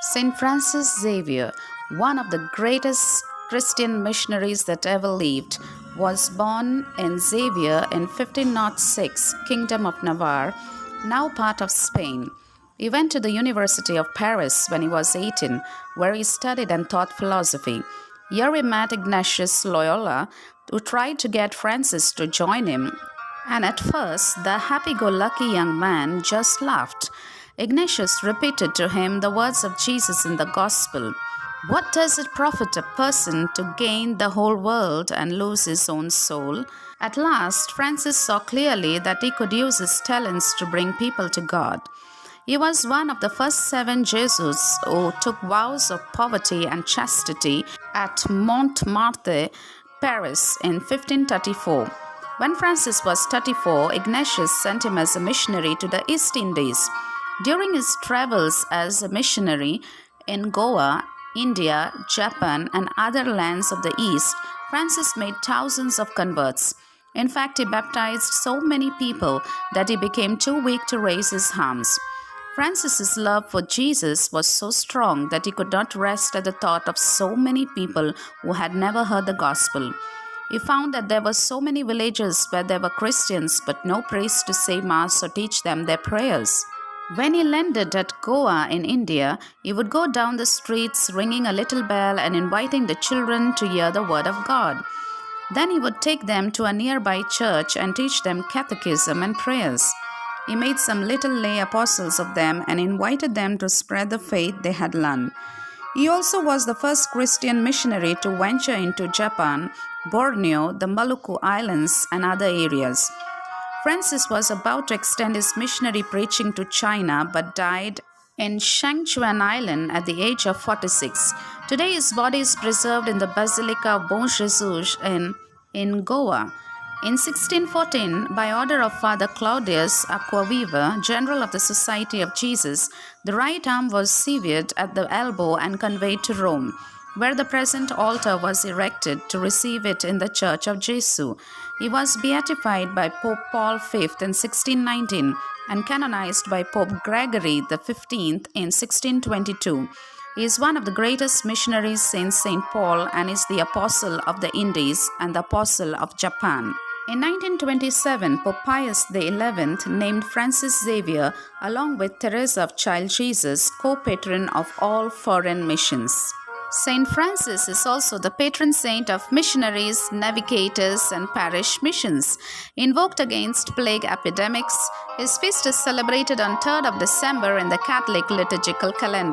Saint Francis Xavier, one of the greatest Christian missionaries that ever lived, was born in Xavier in 1506, Kingdom of Navarre, now part of Spain. He went to the University of Paris when he was 18, where he studied and taught philosophy. Here he met Ignatius Loyola, who tried to get Francis to join him, and at first the happy-go-lucky young man just laughed. Ignatius repeated to him the words of Jesus in the Gospel. What does it profit a person to gain the whole world and lose his own soul? At last, Francis saw clearly that he could use his talents to bring people to God. He was one of the first 7 Jesuits who took vows of poverty and chastity at Montmartre, Paris in 1534. When Francis was 34, Ignatius sent him as a missionary to the East Indies. During his travels as a missionary in Goa, India, Japan, and other lands of the East, Francis made thousands of converts. In fact, he baptized so many people that he became too weak to raise his arms. Francis's love for Jesus was so strong that he could not rest at the thought of so many people who had never heard the gospel. He found that there were so many villages where there were Christians but no priest to say Mass or teach them their prayers. When he landed at Goa in India, he would go down the streets ringing a little bell and inviting the children to hear the word of God. Then he would take them to a nearby church and teach them catechism and prayers. He made some little lay apostles of them and invited them to spread the faith they had learned. He also was the first Christian missionary to venture into Japan, Borneo, the Maluku Islands, and other areas. Francis was about to extend his missionary preaching to China but died in Shangchuan Island at the age of 46. Today his body is preserved in the Basilica of Bon Jesus in Goa. In 1614, by order of Father Claudius Aquaviva, General of the Society of Jesus, the right arm was severed at the elbow and conveyed to Rome, where the present altar was erected to receive it in the Church of Jesu. He was beatified by Pope Paul V in 1619 and canonized by Pope Gregory XV in 1622. He is one of the greatest missionaries since St. Paul and is the Apostle of the Indies and the Apostle of Japan. In 1927, Pope Pius XI named Francis Xavier, along with Teresa of Child Jesus, co-patron of all foreign missions. Saint Francis is also the patron saint of missionaries, navigators, and parish missions. Invoked against plague epidemics, his feast is celebrated on 3rd of December in the Catholic liturgical calendar.